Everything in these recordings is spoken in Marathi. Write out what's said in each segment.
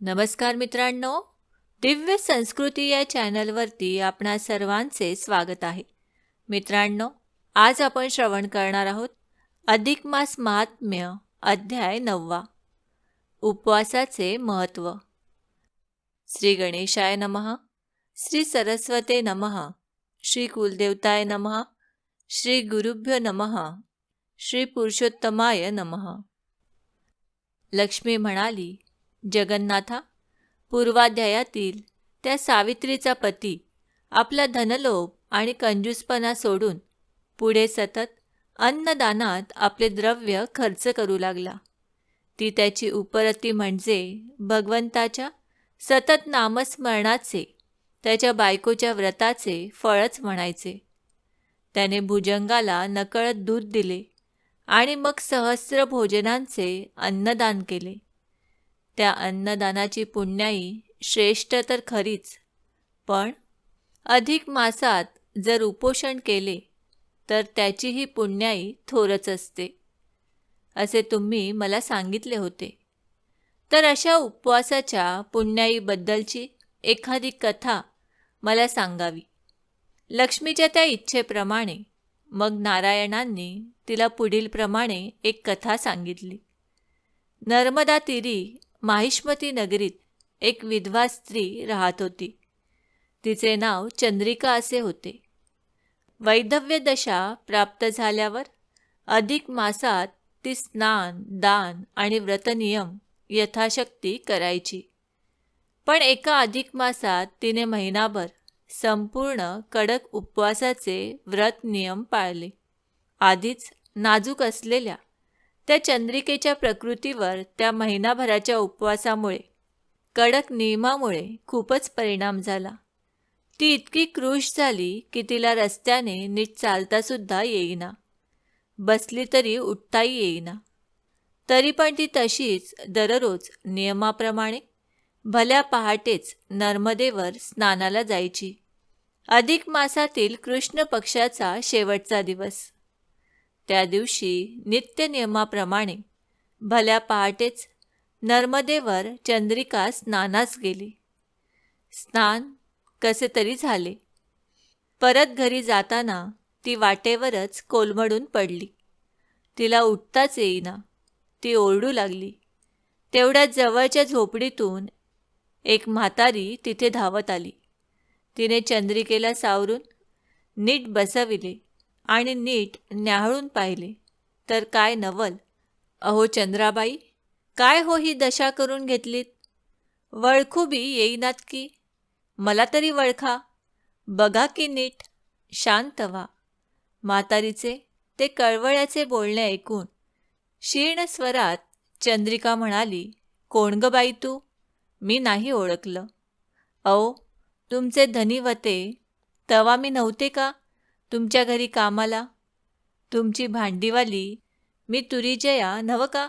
नमस्कार मित्रांनो, दिव्य संस्कृती या चॅनलवरती आपणा सर्वांचे स्वागत आहे. मित्रांनो, आज आपण श्रवण करणार आहोत अधिक मास महात्म्य अध्याय 9. उपवासाचे महत्त्व. श्री गणेशाय नमः, श्री सरस्वते नमः, श्री कुलदेवताय नमः, श्री गुरुभ्यो नमः, श्री पुरुषोत्तमाय नमः. लक्ष्मी म्हणाली, जगन्नाथा, पूर्वाध्यायातील त्या सावित्रीचा पती आपला धनलोभ आणि कंजूसपणा सोडून पुढे सतत अन्नदानात आपले द्रव्य खर्च करू लागला. ती त्याची उपरती म्हणजे भगवंताच्या सतत नामस्मरणाचे, त्याच्या बायकोच्या व्रताचे फळच म्हणायचे. त्याने भुजंगाला नकळत दूध दिले आणि मग सहस्र भोजनांचे अन्नदान केले. त्या अन्नदानाची पुण्याई श्रेष्ठ तर खरीच, पण अधिक मासात जर उपोषण केले तर त्याचीही पुण्याई थोरच असते, असे तुम्ही मला सांगितले होते. तर अशा उपवासाच्या पुण्याईबद्दलची एखादी कथा मला सांगावी. लक्ष्मीच्या त्या इच्छेप्रमाणे मग नारायणांनी तिला पुढीलप्रमाणे एक कथा सांगितली. नर्मदा तीरी माहिष्मती नगरीत एक विधवा स्त्री राहत होती. तिचे नाव चंद्रिका असे होते. वैधव्य दशा प्राप्त झाल्यावर अधिक मासात ती स्नान, दान आणि व्रतनियम यथाशक्ती करायची. पण एका अधिक मासात तिने महिनाभर संपूर्ण कडक उपवासाचे व्रत नियम पाळले. आधीच नाजूक असलेल्या त्या चंद्रिकेच्या प्रकृतीवर त्या महिनाभराच्या उपवासामुळे, कडक नियमामुळे खूपच परिणाम झाला. ती इतकी क्रुश झाली की तिला रस्त्याने नीट चालतासुद्धा येईना, बसली तरी उठताही येईना. तरी पण ती तशीच दररोज नियमाप्रमाणे भल्या पहाटेच नर्मदेवर स्नानाला जायची. अधिक मासातील कृष्ण पक्षाचा शेवटचा दिवस. त्या दिवशी नित्य नियमाप्रमाणे भल्या पहाटेच नर्मदेवर चंद्रिका स्नानास गेली. स्नान कसे तरी झाले. परत घरी जाताना ती वाटेवरच कोलमडून पडली. तिला उठताच येईना. ती ओरडू लागली. तेवढ्यात जवळच्या झोपडीतून एक म्हातारी तिथे धावत आली. तिने चंद्रिकेला सावरून नीट बसविले आणि नीट न्याहाळून पाहिले तर काय नवल. अहो चंद्राबाई, काय हो ही दशा करून घेतलीत? वळखू बी येईनात की? मला तरी वळखा, बघा की नीट, शांत व्हा. म्हातारीचे ते कळवळ्याचे बोलणे ऐकून क्षीण स्वरात चंद्रिका म्हणाली, कोण ग बाई तू? मी नाही ओळखलं. अहो, तुमचे धनी व्हते तवा मी नव्हते का तुमच्या घरी कामाला? तुमची भांडीवाली मी तुरीजया नव्ह का?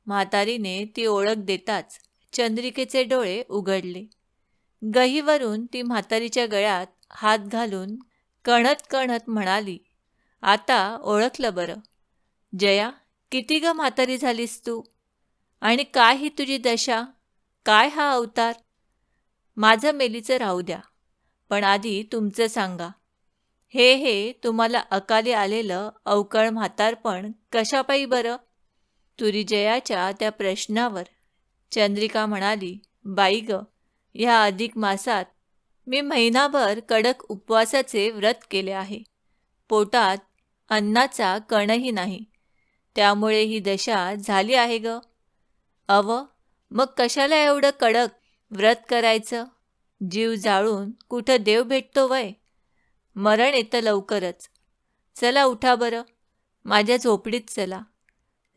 म्हातारीने ती ओळख देताच चंद्रिकेचे डोळे उघडले. गहीवरून ती म्हातारीच्या गळ्यात हात घालून कणत कणत म्हणाली, आता ओळखलं बरं. जया, किती ग म्हातारी झालीस तू? आणि काय ही तुझी दशा? काय हा अवतार? माझं मेलीचं राहू द्या, पण आधी तुमचं सांगा. हे तुम्हाला अकाली आलेलं अवकळ म्हातारपण कशापायी बरं? तुरीजयाच्या त्या प्रश्नावर चंद्रिका म्हणाली, बाई ग, ह्या अधिक मासात मी महिनाभर कडक उपवासाचे व्रत केले आहे. पोटात अन्नाचा कणही नाही. त्यामुळे ही दशा झाली आहे ग. मग कशाला एवढं कडक व्रत करायचं? जीव जाळून कुठं देव भेटतो वय? मरण येतं लवकरच. चला उठा बरं, माझ्या झोपडीत चला.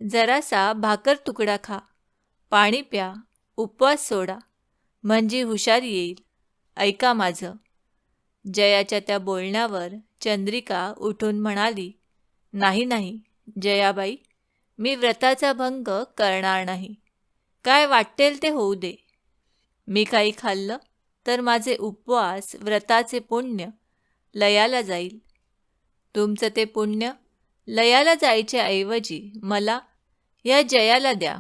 जरासा भाकर तुकडा खा, पाणी प्या, उपवास सोडा, म्हणजे हुशारी येईल. ऐका माझं. जयाच्या त्या बोलण्यावर चंद्रिका उठून म्हणाली, नाही जयाबाई, मी व्रताचा भंग करणार नाही. काय वाटेल ते होऊ दे. मी काही खाल्लं तर माझे उपवास व्रताचे पुण्य लयाला जाईल. तुमचं ते पुण्य लयाला जायच्या ऐवजी मला या जयाला द्या.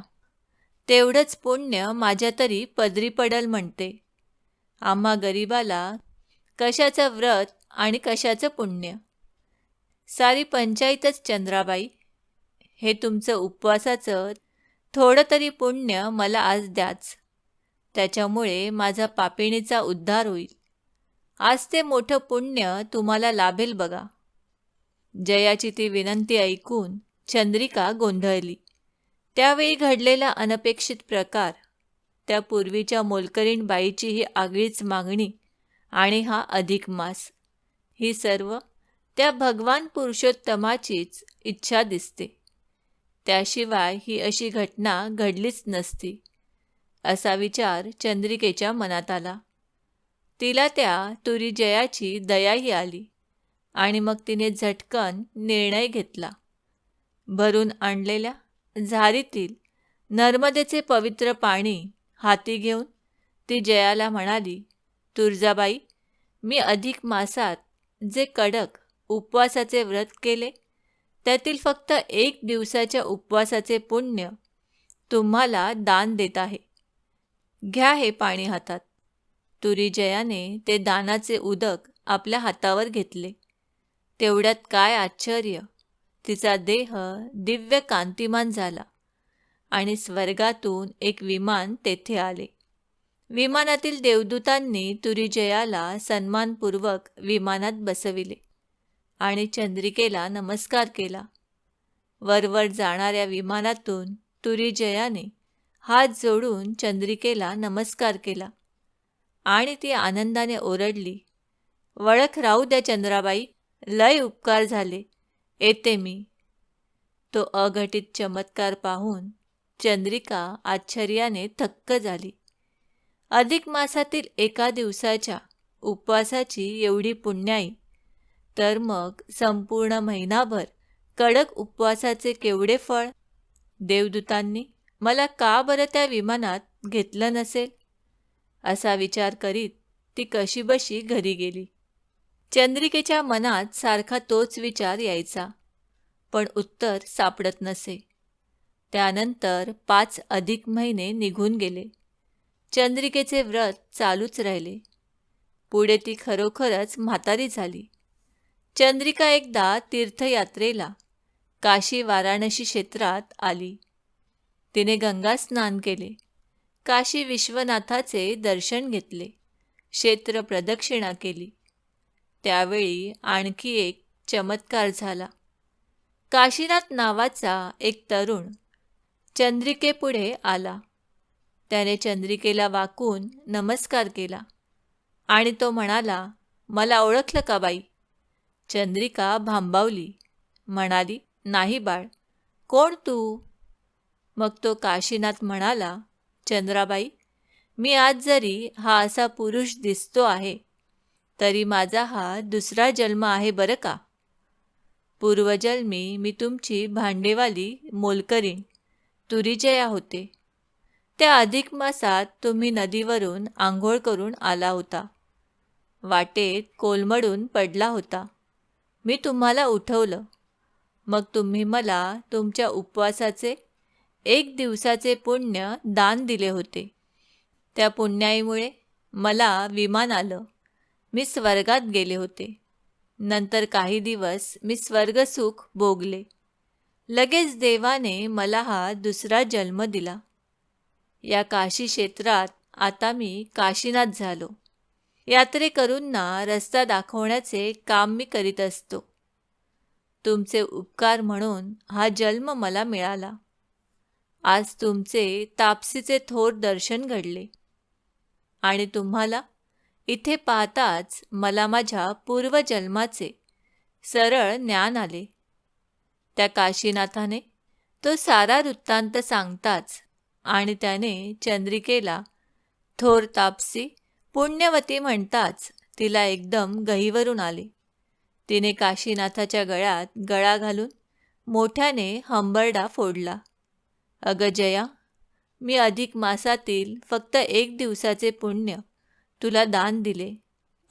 तेवढंच पुण्य माझ्या तरी पदरी पडल म्हणते. आम्हा गरिबाला कशाचं व्रत आणि कशाचं पुण्य. सारी पंचायतच चंद्राबाई. हे तुमचं उपवासाचं थोडं तरी पुण्य मला आज द्याच. त्याच्यामुळे माझा पापिणीचा उद्धार होईल. आज ते मोठं पुण्य तुम्हाला लाभेल बघा. जयाची ती विनंती ऐकून चंद्रिका गोंधळली. त्यावेळी घडलेला अनपेक्षित प्रकार, त्या पूर्वीच्या मोलकरीण बाईची ही आगळीच मागणी आणि हा अधिक मास, ही सर्व त्या भगवान पुरुषोत्तमाचीच इच्छा दिसते. त्याशिवाय ही अशी घटना घडलीच नसती, असा विचार चंद्रिकेच्या मनात आला. तिला त्या तुरी जयाची दयाही आली आणि मग तिने झटकन निर्णय घेतला. भरून आणलेल्या झारीतील नर्मदेचे पवित्र पाणी हाती घेऊन ती जयाला म्हणाली, तुळजाबाई, मी अधिक मासात जे कडक उपवासाचे व्रत केले, त्यातील फक्त 1 दिवसाच्या उपवासाचे पुण्य तुम्हाला दान देत आहे. घ्या हे पाणी हातात. तुरी जयाने ते दानाचे उदक आपल्या हातावर घेतले. तेवढ्यात काय आश्चर्य, तिचा देह दिव्य कांतिमान झाला आणि स्वर्गातून एक विमान तेथे आले. विमानातील देवदूतांनी तुरी जयाला सन्मानपूर्वक विमानात बसविले आणि चंद्रिकेला नमस्कार केला. वरवर जाणाऱ्या विमानातून तुरी जयाने हात जोडून चंद्रिकेला नमस्कार केला आणि ती आनंदाने ओरडली, वळख राहू द्या चंद्राबाई, लय उपकार झाले, येते मी. तो अघटित चमत्कार पाहून चंद्रिका आश्चर्याने थक्क झाली. अधिक मासातील 1 दिवसाच्या उपवासाची एवढी पुण्याई, तर मग संपूर्ण महिनाभर कडक उपवासाचे केवढे फळ. देवदूतांनी मला का बरं त्या विमानात घेतलं नसेल, असा विचार करीत ती कशीबशी घरी गेली. चंद्रिकेच्या मनात सारखा तोच विचार यायचा, पण उत्तर सापडत नसे. त्यानंतर 5 अधिक महिने निघून गेले. चंद्रिकेचे व्रत चालूच राहिले. पुढे ती खरोखरच म्हातारी झाली. चंद्रिका एकदा तीर्थयात्रेला काशी वाराणसी क्षेत्रात आली. तिने गंगा स्नान केले, काशी विश्वनाथाचे दर्शन घेतले, क्षेत्र प्रदक्षिणा केली. त्यावेळी आणखी एक चमत्कार झाला. काशीनाथ नावाचा एक तरुण चंद्रिकेपुढे आला. त्याने चंद्रिकेला वाकून नमस्कार केला आणि तो म्हणाला, मला ओळखलं का बाई? चंद्रिका भांबावली, म्हणाली, नाही बाळ, कोण तू? मग तो काशीनाथ म्हणाला, चंद्राबाई, मी आज जरी हा असा पुरुष दिसतो आहे, तरी माझा हा दुसरा जन्म आहे बरं का. पूर्वजन्मी मी तुमची भांडेवाली मोलकरीण तुरीजया होते. त्या अधिक मासात तुम्ही नदीवरून आंघोळ करून आला होता. वाटेत कोलमडून पडला होता. मी तुम्हाला उठवलं. मग तुम्ही मला तुमच्या उपवासाचे 1 दिवसाचे पुण्य दान दिले होते. त्या पुण्याईमुळे मला विमान आलं. मी स्वर्गात गेले होते. नंतर काही दिवस मी स्वर्गसुख भोगले. लगेच देवाने मला हा दुसरा जन्म दिला. या काशी क्षेत्रात आता मी काशीनाथ झालो. यात्रेकरूंना रस्ता दाखवण्याचे काम मी करीत असतो. तुमचे उपकार म्हणून हा जन्म मला मिळाला. आज तुमचे तापसीचे थोर दर्शन घडले आणि तुम्हाला इथे पाहताच मला माझ्या पूर्वजन्माचे सरळ ज्ञान आले. त्या काशीनाथाने तो सारा वृत्तांत सांगताच आणि त्याने चंद्रिकेला थोर तापसी पुण्यवती म्हणताच तिला एकदम गहिवरून आले. तिने काशीनाथाच्या गळ्यात गळा घालून मोठ्याने हंबरडा फोडला. अगं जया, मी अधिक मासातील फक्त 1 दिवसाचे पुण्य तुला दान दिले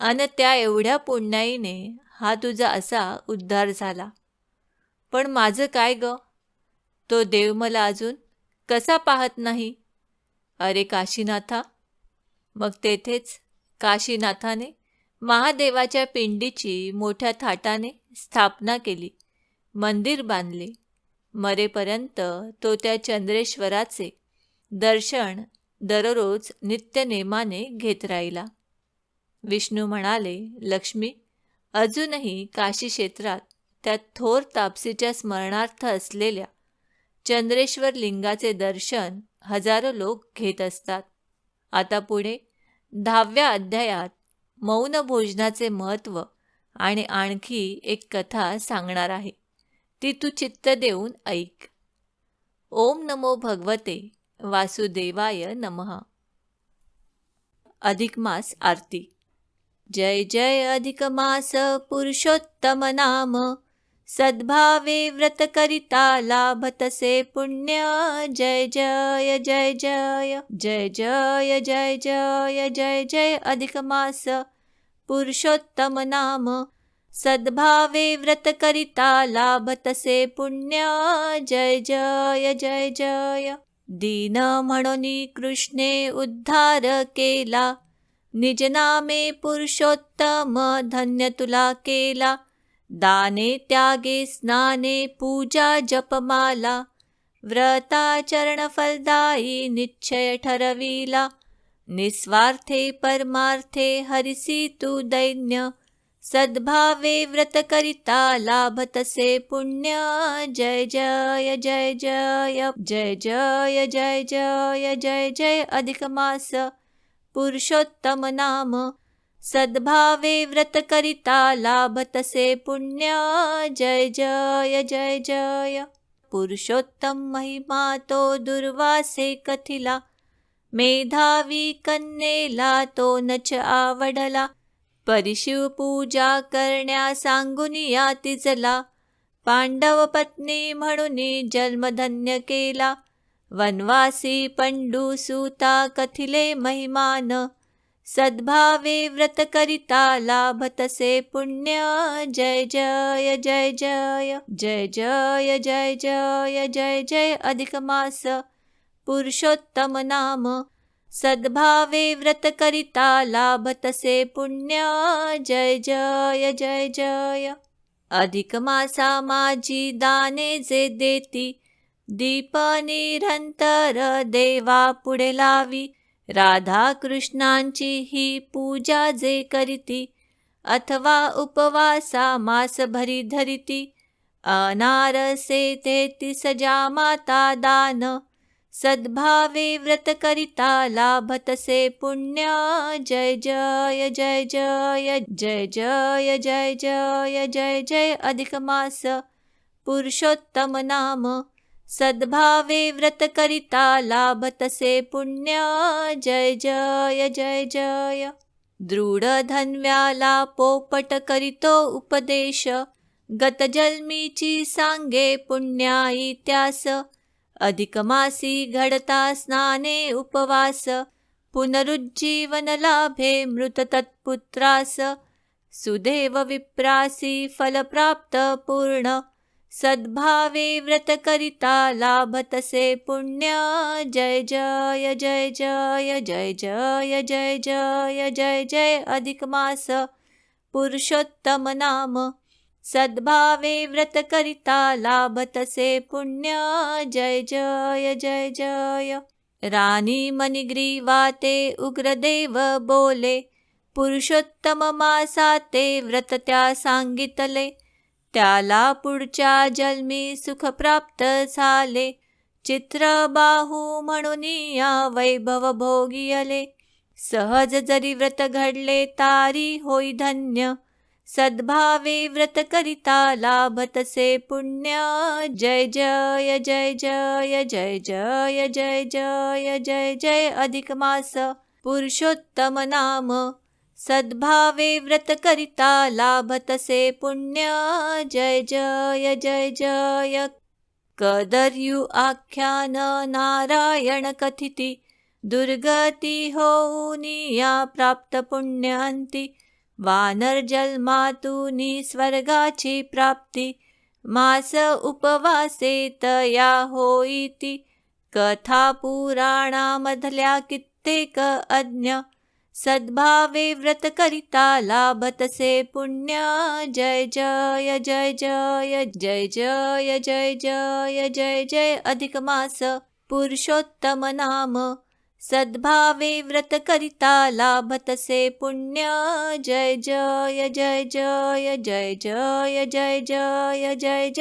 आणि त्या एवढ्या पुण्याईने हा तुझा असा उद्धार झाला. पण माझं काय ग? तो देव मला अजून कसा पाहत नाही? अरे काशीनाथा. मग तेथेच काशीनाथाने महादेवाच्या पिंडीची मोठ्या थाटाने स्थापना केली, मंदिर बांधले. मरेपर्यंत तो त्या चंद्रेश्वराचे दर्शन दररोज नित्यनेमाने घेत राहिला. विष्णू म्हणाले, लक्ष्मी, अजूनही काशी क्षेत्रात त्या थोर तापसीच्या स्मरणार्थ असलेल्या चंद्रेश्वर लिंगाचे दर्शन हजारो लोक घेत असतात. आता पुढे 10व्या अध्यायात मौन भोजनाचे महत्त्व आणि आणखी एक कथा सांगणार आहे. ती तू चित्त देऊन ऐक. ओम नमो भगवते वासुदेवाय नमः. अधिक मास आरती. जय जय अधिक मास पुरुषोत्तम नाम, सद्भावे व्रत करिता लाभतसे पुण्य. जय जय जय जय जय जय जय जय जय जय अधिक मास पुरुषोत्तम नाम, सद्भावे व्रत करिता लाभतसे पुण्य. जय जय जय जय. दीन म्हणून कृष्णे उद्धार केला, निज नामे पुरुषोत्तम धन्य तुला केला. दाने त्यागे स्नाने पूजा जपमाला, व्रताचरण फलदायी निश्चय ठरविला. निस्वार्थे परमार्थे हरिसी तू दैन्य, सद्भावे व्रत करिता लाभतसे पुण्य. जय जय जय जय जय जय जय जय जय जय अधिक मास पुरुषोत्तम नाम, सद्भावे व्रत करिता लाभतसे पुण्य. जय जय जय जय. पुरुषोत्तम महिमा तो दुर्वासे कथिला, मेधावी कन्येला तो नच आवडला. परिशिव पूजा करण्या सांगून या तिजला, पांडव पत्नी म्हणून जन्मधन्य केला. वनवासी पंडू सूता कथिले महिमान, सद्भावे व्रत करिता लाभतसे पुण्य. जय जय जय जय जय जय जय जय जय जय अधिक मास पुरुषोत्तम नाम, सद्भावे व्रत करिता लाभतसे पुण्य. जय जय जय जय. अधिक मासा माझी दाने जे देती, दीप निरंतर देवा पुढे लावी. राधा कृष्णांची ही पूजा जे करीती, अथवा उपवासा मास भरी धरिती. अनारसे तेहतीस माता दान, सद्भावे व्रत करिता लाभतसे पुण्य. जय जय जय जय जय जय जय जय जय जय अधिक मास पुरुषोत्तम नाम, सद्भावे व्रत करिता लाभतसे पुण्य. जय जय जय जय. दृढ धन्व्याला पोपट करितो उपदेश, गतजन्मीची सांगे पुण्याई त्यास. अधिक मासी घडता स्नाने उपवास, पुनरुज्जीवन लाभे मृत तत्पुत्रास. सुदेव विप्रासी फल प्राप्त पूर्ण, सद्भावे व्रत करिता लाभतसे पुण्य. जय जय जय जय जय जय जय जय जय जय अधिक मास पुरुषोत्तम नाम, सद्भावे व्रत करिता लाभतसे पुण्य. जय जय जय जय. राणी मणिग्रीवाते उग्रदेव बोले, पुरुषोत्तम मासाते व्रत त्या सांगितले. त्याला पुढच्या जन्मी सुख प्राप्त झाले, चित्रबाहू म्हणून या वैभव भोगियले. सहज जरी व्रत घडले तारी होई धन्य, सद्भावे व्रत करिता लाभतसे पुण्य. जय जय जय जय जय जय जय जय जय जय अधिक मास पुरुषोत्तम नाम, सद्भावे व्रत करिता लाभतसे पुण्य. जय जय जय जय. कदर्यु आख्यान नारायण कथिती, दुर्गती होऊनिया प्राप्त पुण्यांती. वानर जन्मातूनी स्वर्गाची प्राप्ती, मास उपवासे तया होईती. कथा पुराणामधल्या कित्येक अज्ञ सद्भावे व्रत करिता लाभतसे पुण्य. जय जय जय जय जय जय जय जय जय जय अधिक मास पुरुषोत्तम नाम. सद्भावे व्रत करिता लाभतसे पुण्य. जय जय जय जय जय जय जय जय जय जय.